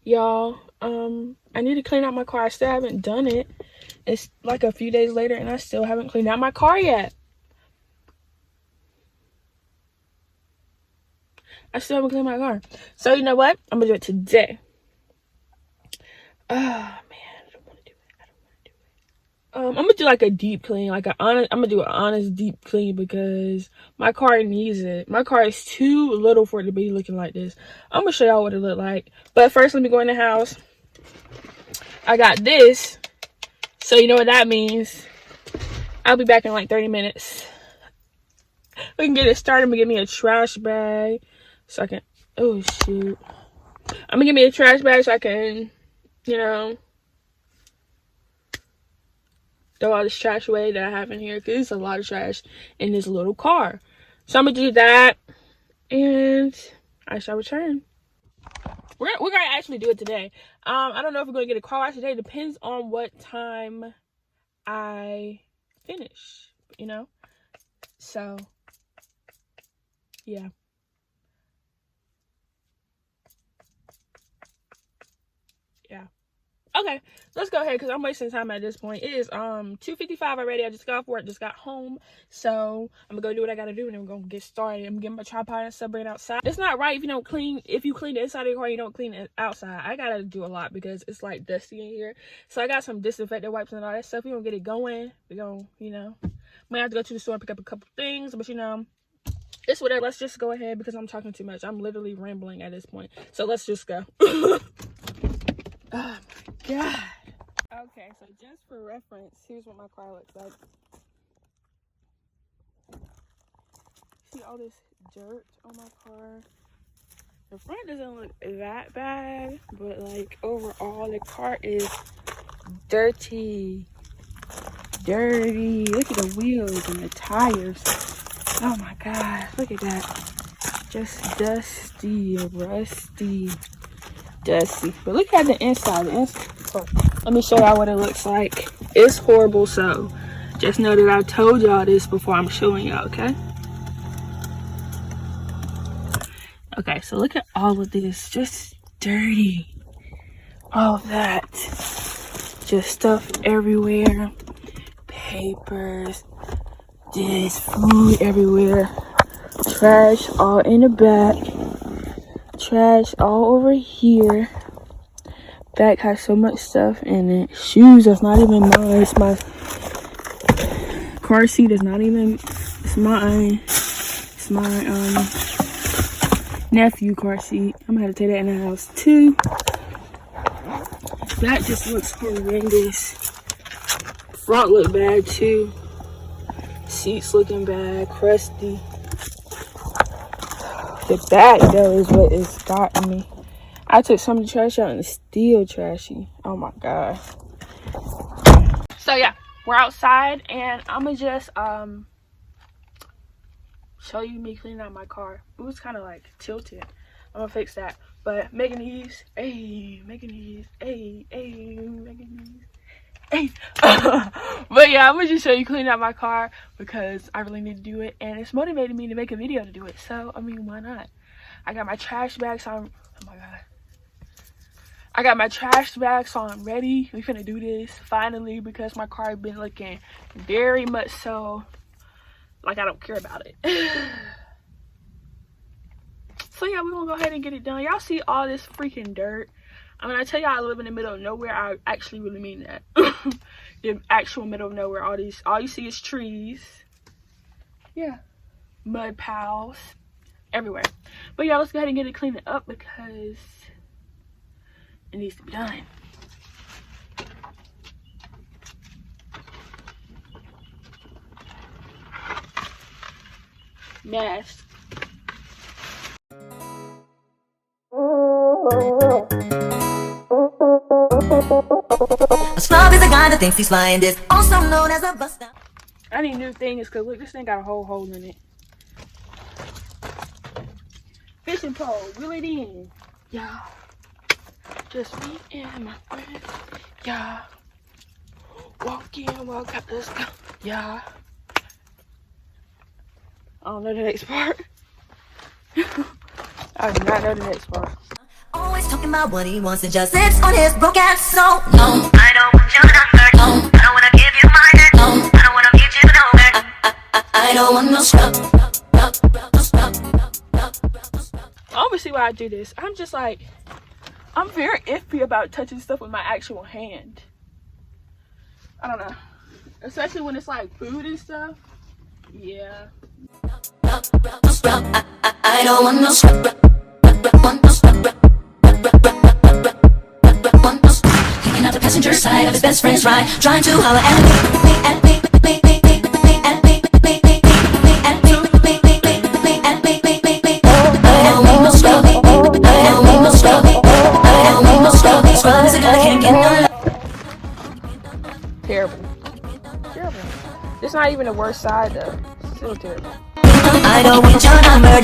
Y'all, I need to clean out my car. I still haven't done it. It's like a few days later and I still haven't cleaned out my car yet. I still haven't cleaned my car. So you know what? I'm gonna do it today. Oh man, I don't want to do it. I'm gonna do like a deep clean, like I'm gonna do an honest deep clean because my car needs it. My car is too little for it to be looking like this. I'm gonna show y'all what it look like. But first, let me go in the house. I got this, so you know what that means. I'll be back in like 30 minutes. We can get it started. I'm gonna get me a trash bag so I can. Oh shoot! I'm gonna get me a trash bag so I can, you know, throw all this trash away that I have in here because there's a lot of trash in this little car. So I'm gonna do that and I shall return. We're gonna actually do it today. I don't know if we're gonna get a car wash today. It depends on what time I finish, you know. So yeah. Okay, let's go ahead because I'm wasting time at this point. It is 2:55 already. I just got off work, just got home, so I'm gonna go do what I gotta do and then we're gonna get started. I'm getting my tripod and stuff, bring it outside. It's not right if you don't clean. If you clean the inside of your car, you don't clean it outside. I gotta do a lot because it's like dusty in here. So I got some disinfectant wipes and all that stuff. We gonna get it going. We gonna, you know, might have to go to the store and pick up a couple things, but you know, it's whatever. Let's just go ahead because I'm talking too much. I'm literally rambling at this point. So let's just go. Oh my god. Okay, so just for reference, here's what my car looks like. See all this dirt on my car? The front doesn't look that bad, but like overall the car is dirty. Look at the wheels and the tires. Oh my god, look at that. Just dusty, rusty. Dusty, but look at the inside. Let me show y'all what it looks like. It's horrible, so just know that I told y'all this before I'm showing y'all. Okay, so look at all of this, just dirty, all that, just stuff everywhere, papers, this food everywhere, trash all in the back, trash all over here. Back has so much stuff in it. Shoes that's not even mine. It's my car seat is not even, it's mine. It's my nephew car seat. I'm gonna have to take that in the house too. That just looks horrendous. Front look bad too. Seats looking bad, crusty. The back though is what is got me. I took some of the trash out and it's still trashy. Oh my god. So yeah, we're outside and I'm gonna just show you me cleaning out my car. It was kind of like tilted. I'm gonna fix that. But making these, making these. But yeah, I'm gonna just show you cleaning out my car because I really need to do it and it's motivated me to make a video to do it. So I mean, why not? I got my trash bags on. Oh my god. I got my trash bag, so I'm ready. We finna do this finally because my car been looking very much so like I don't care about it. So yeah, we're gonna go ahead and get it done. Y'all see all this freaking dirt? I mean, I tell y'all I live in the middle of nowhere. I actually really mean that. The actual middle of nowhere. All you see is trees. Yeah, mud piles everywhere. But yeah, let's go ahead and get it cleaned up because it needs to be done. Mess. A slob is a guy that thinks he's flying, is also known as a buster. I need new things because look, this thing got a whole hole in it. Fishing pole, reel it in. Yeah. Just me and my friends. Yeah. Walk in, walk out, let's go. Yeah. I don't know the next part. I do not know the next part. Always talking about what he wants and just sits on his broke ass soul. No, I don't want your number. No, I don't wanna give you mine. No, I don't wanna meet you nowhere. I don't want no scrub. Obviously, why I do this, I'm just like, I'm very iffy about touching stuff with my actual hand. I don't know, especially when it's like food and stuff. Yeah. I don't want no scrub. Hanging out the passenger side of his best friend's ride, trying to holler at me, at me, Terrible. Terrible. It's not even the worst side though. Still terrible. I don't want your number. I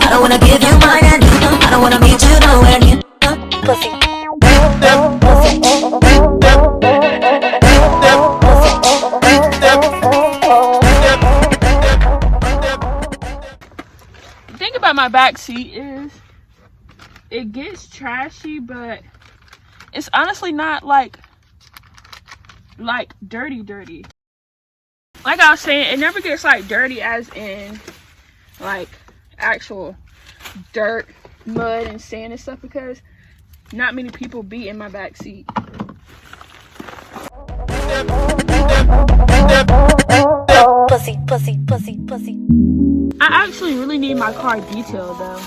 don't wanna give you mine. I don't wanna meet you nowhere. Pussy. The thing about my back seat is it gets trashy, but it's honestly not like dirty. Like I was saying, it never gets like dirty as in like actual dirt, mud, and sand and stuff, because not many people be in my back seat. Pussy, pussy, pussy, pussy. I actually really need my car detailed though.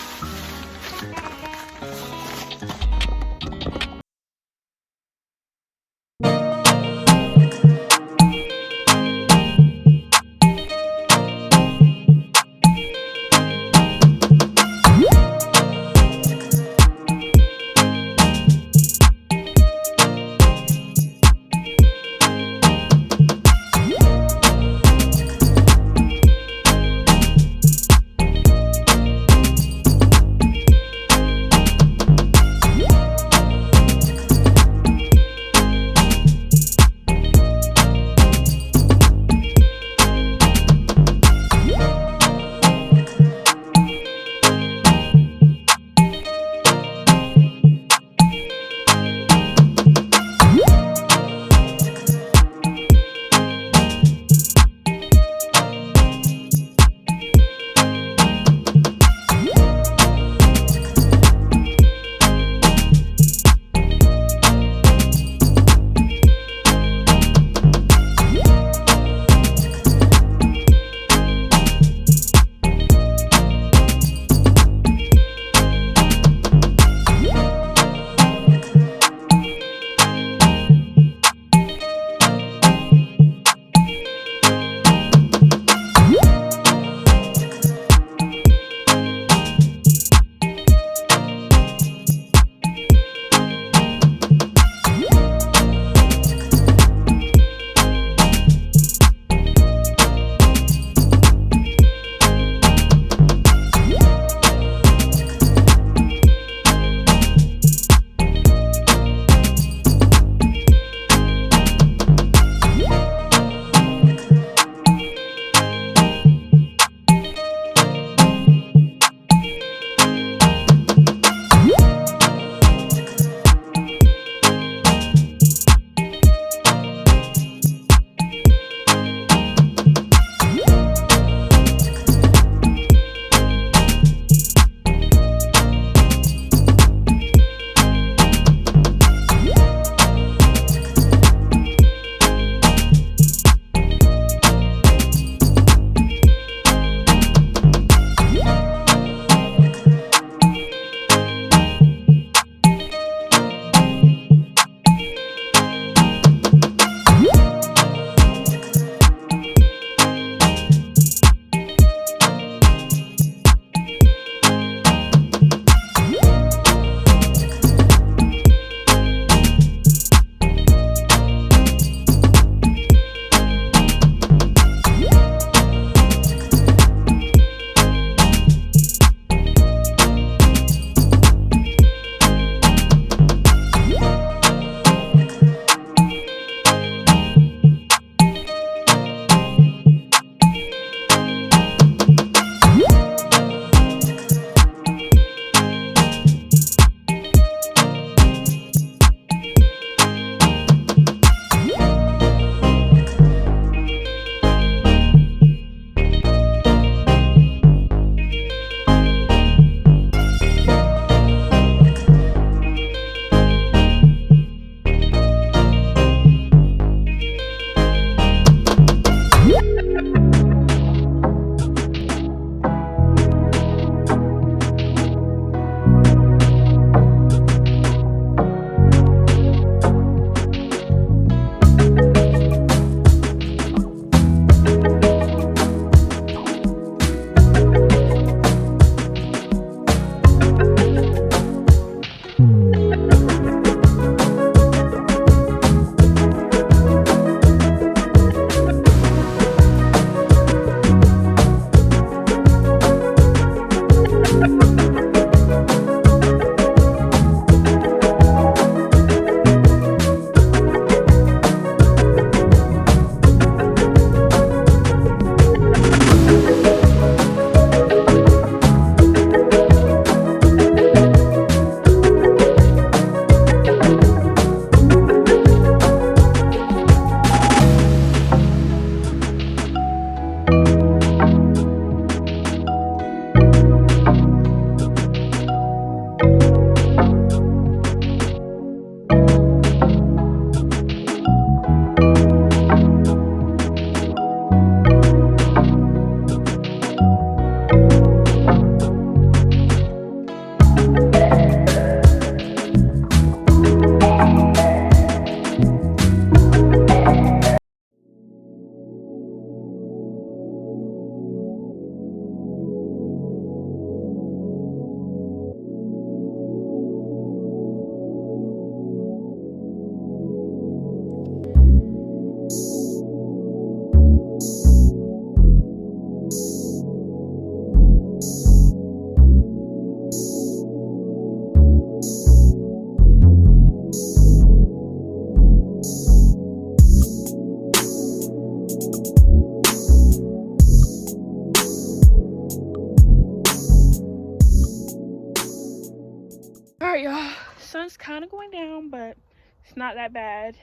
Sun's kind of going down, but it's not that bad.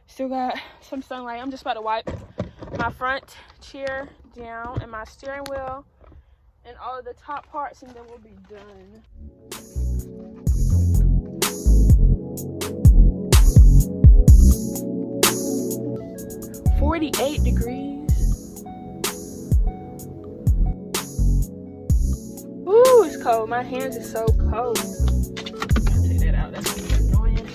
Still got some sunlight. I'm just about to wipe my front chair down and my steering wheel and all of the top parts, and then we'll be done. 48 degrees. Ooh, it's cold. My hands are so cold. Take that out. That's gonna be annoying.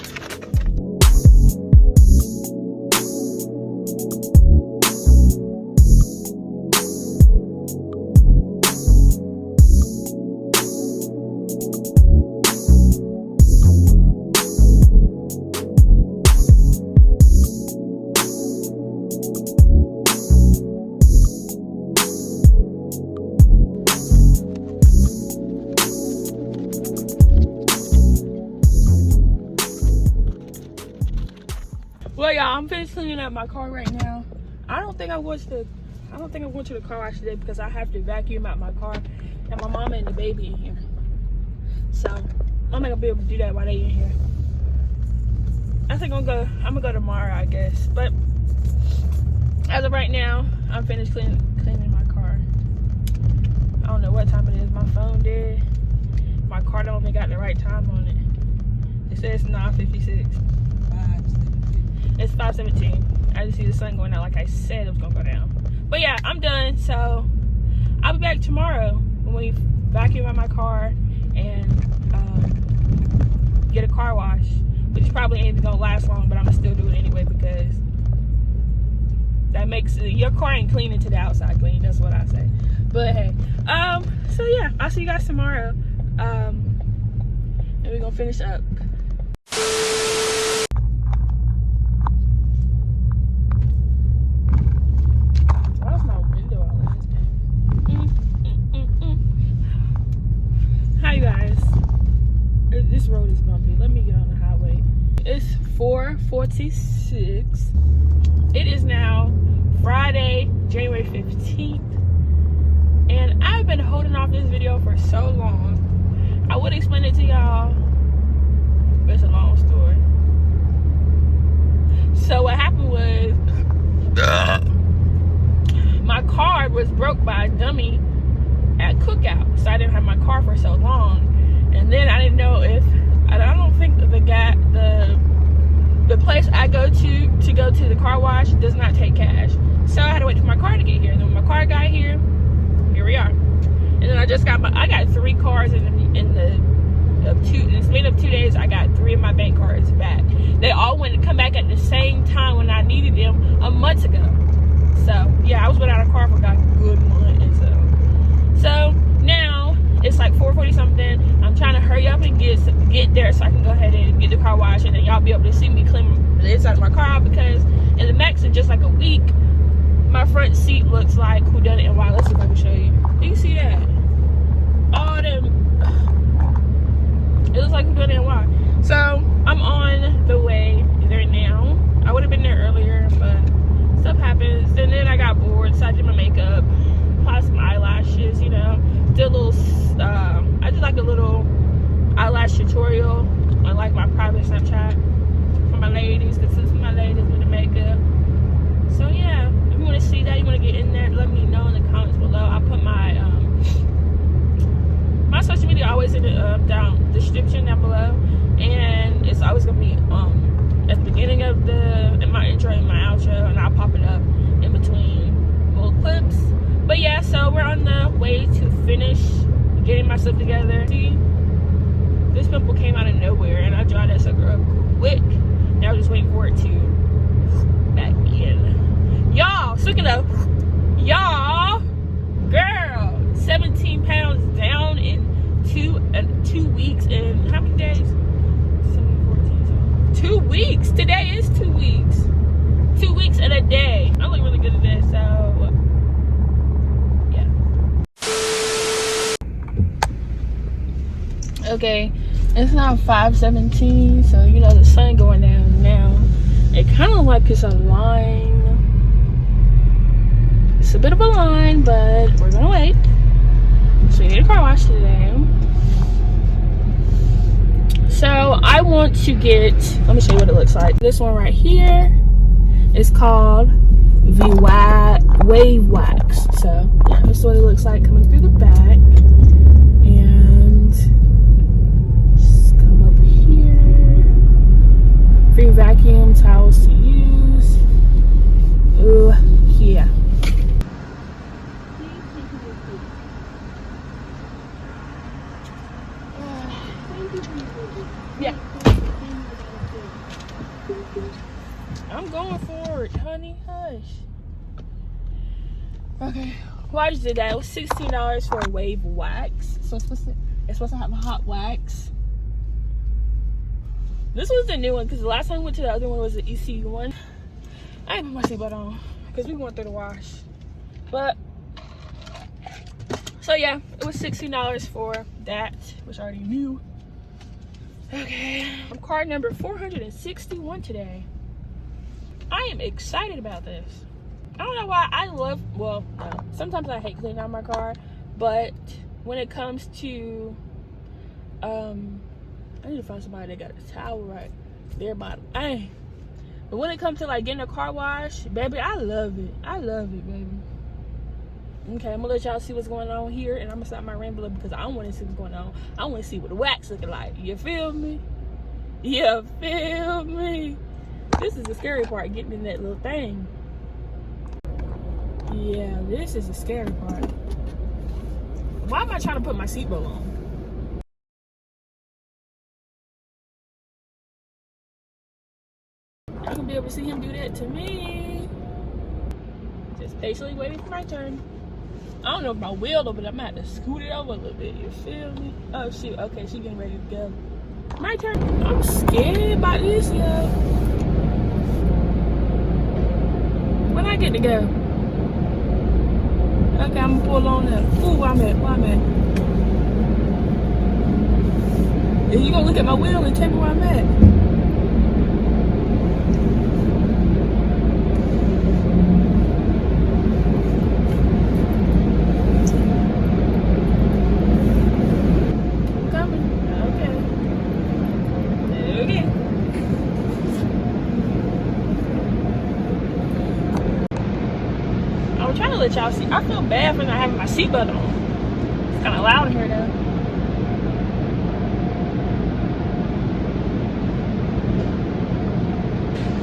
Well, y'all, I'm finished cleaning up my car right now. I don't think I'm going to the car wash today because I have to vacuum out my car and my mama and the baby in here. So I'm not gonna be able to do that while they in here. I think I'm gonna go tomorrow, I guess. But as of right now, I'm finished cleaning my car. I don't know what time it is. My phone did. My car don't even got the right time on it. It says 9:56. It's 5:17. I just see the sun going out like I said it was gonna go down. But yeah, I'm done. So I'll be back tomorrow when we vacuum out my car and get a car wash, which probably ain't gonna last long, but I'm gonna still do it anyway because that makes your car ain't clean until the outside clean. That's what I say. But hey, so yeah, I'll see you guys tomorrow, and we're gonna finish up. Hi you guys, this road is bumpy. Let me get on the highway. It's 4:46. It is now Friday, January 15th, and I've been holding off this video for so long. I would explain it to y'all, but it's a long story. So what happened was my car was broke by a dummy at Cookout, so I didn't have my car for so long, and then I didn't know if I don't think the place I go to the car wash does not take cash, so I had to wait for my car to get here. And then when my car got here we are. And then I got 3 cars in the span of 2 days. I got 3 of my bank cards back. They all went to come back at the same time when I needed them a month ago. So yeah, I was without a car for about a good month, and so now it's like 4:40 something. I'm trying to hurry up and get there so I can go ahead and get the car washed, and then y'all be able to see me clean the inside of my car out, because in the max in just like a week, my front seat looks like who done it and why. Let's see if I can show you. Do you see that? All them. It looks like who done it and why. So I'm on the way there now. I would have been there earlier, but stuff happens. And then I got bored, so I did my makeup, applied some eyelashes, you know, did a little I did like a little eyelash tutorial on like my private Snapchat for my ladies, because this is my ladies with the makeup. So yeah, if you want to see that, you want to get in there, let me know in the comments below. I'll put my my social media always in the description down below, and it's always gonna be at the beginning of in my intro and my outro, and I'll pop it up in between little clips. But yeah, so we're on the way to finish getting myself together. See, this pimple came out of nowhere, and I dried that sucker up quick. Now we're just waiting for it to back in. Y'all, speaking of y'all, girl, 17 pounds down in 2 weeks. In how many days? 2 weeks. Today is 2 weeks. 2 weeks and a day. I look really good at this, so yeah. Okay, it's now 5:17, so you know the sun going down now. It kind of like it's a line. It's a bit of a line, but we're gonna wait. So we need a car wash today. I want to get, let me show you what it looks like. This one right here is called the Wave Wax. So yeah, this is what it looks like coming through the back. And just come up here. Free vacuum towels to use. Ooh, yeah. Yeah. I'm going for it, honey. Hush. Okay. Well, I just did that. It was $16 for a wave wax. So it's supposed to have a hot wax. This was the new one because the last time we went to the other one was the ECU one. I didn't put my seatbelt on because we went through the wash. But so yeah, it was $16 for that, which I already knew. Okay, I'm card number 461 today. I am excited about this. I don't know why. I love, well, no, sometimes I hate cleaning out my car, but when it comes to, I need to find somebody that got a towel right there by the, but when it comes to like getting a car wash, baby, I love it. I love it, baby. Okay, I'm gonna let y'all see what's going on here, and I'm gonna stop my rambling because I don't want to see what's going on. I want to see what the wax looking like. You feel me? You feel me? This is the scary part, getting in that little thing. Yeah, this is the scary part. Why am I trying to put my seatbelt on? I'm gonna be able to see him do that to me. Just patiently waiting for my turn. I don't know if my wheel though, but I'm gonna have to scoot it over a little bit. You feel me? Oh shoot, okay, she getting ready to go. My turn. I'm scared about this, yo. When I get to go. Okay, I'm gonna pull on that. Ooh, where I'm at, where I'm at. And you gonna look at my wheel and tell me where I'm at. I'm trying to let y'all see. I feel bad for not having my seatbelt on. It's kind of loud in here though.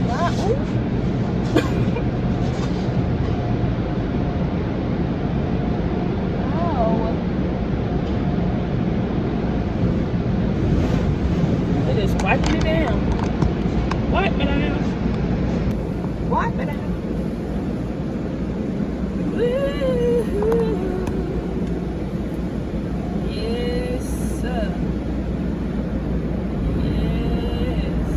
Wow. Oh. It is wiping it down. Wipe it down. Wipe it down. Yes, sir. Yes.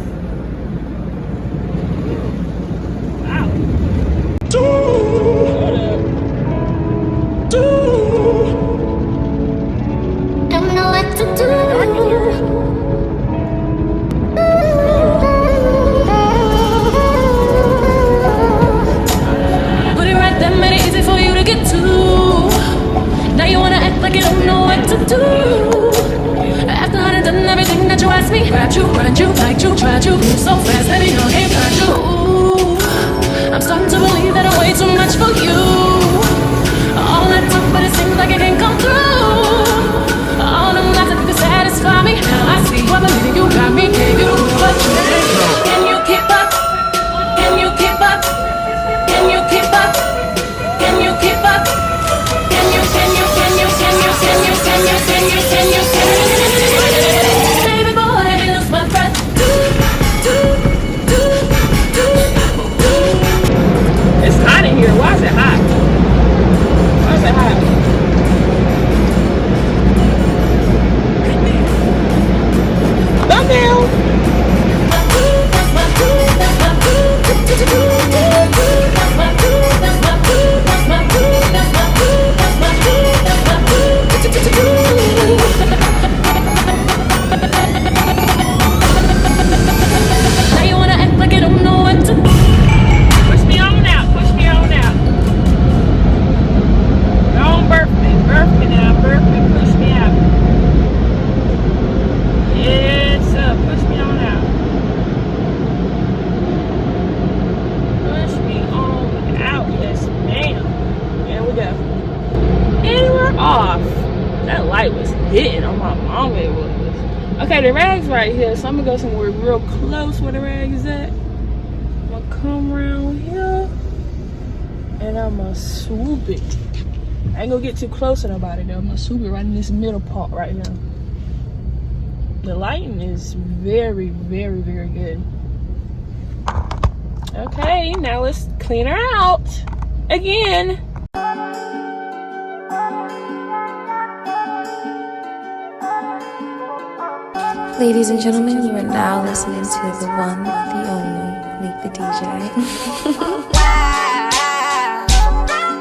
Wow. Don't know what to do. Put it right there, made it easy for you to get to. Now you wanna act like you don't know what to do. After I done done everything that you asked me, grabbed you, run you, liked you, tried you, moved so fast, baby, your game turned you. Ooh, I'm starting to believe that I'm way too much for you. All that talk, but it seems like it can't come through. All them lies that could satisfy me. Now I see what believing you got me. Gave you what you did. Can you keep up? Can you keep up? Can you keep up? Can you keep up? Can you? Baby boy, I lose my breath. Okay, the rag's right here, so I'm gonna go somewhere real close where the rag is at. I'm gonna come around here and I'm gonna swoop it. I ain't gonna get too close to nobody though. I'm gonna swoop it right in this middle part right here. The lighting is very, very, very good. Okay, now let's clean her out again. Ladies and gentlemen, you are now listening to the one, the only, Leak the DJ.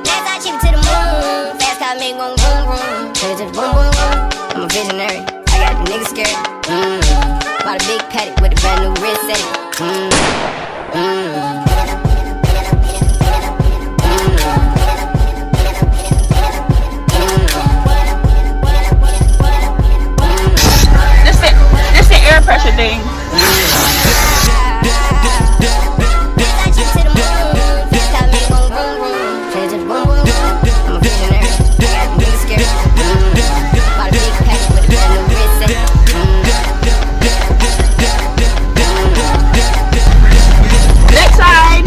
Next I chip it to the moon. Fast car make one boom boom. Take it to the boom boom boom. I'm a visionary. I got the niggas scared. Bought a big paddock with a brand new wrist set. This the air pressure thing. Next side.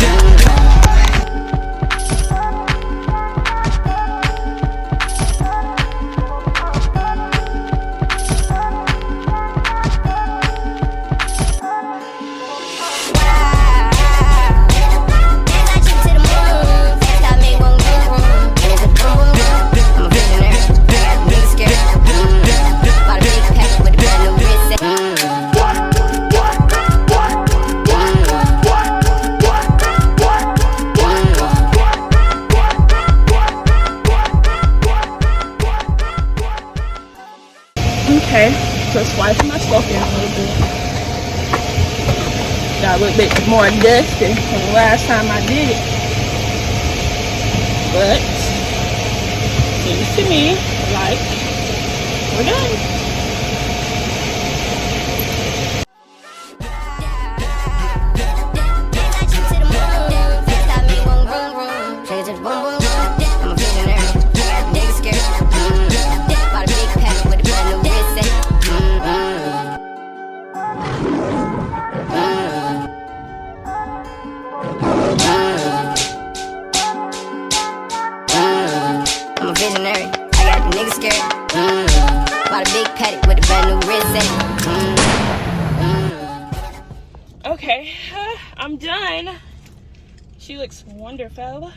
Okay, just wiping my stuff in a little bit. Got a little bit more dusty than the last time I did it. But, seems to me like we're done. Visionary, I got the niggas scared. Bought a big paddock with a brand new wrist set. Okay, I'm done. She looks wonderful.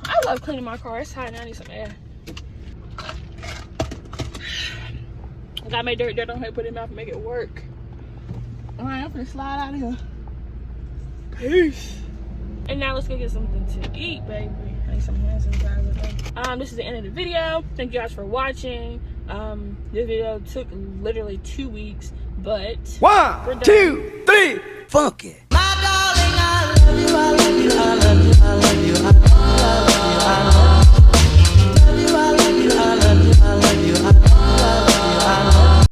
I love cleaning my car. It's hot and I need some air. I got my dirt on here, put it in my mouth and make it work. Alright, I'm gonna slide out of here. Peace. And now let's go get something to eat, baby. I need some hand sanitizer. This is the end of the video. Thank you guys for watching. This video took literally 2 weeks, but 1, 2, 3, funky. My darling, I love you, I love you, I love you, I love you.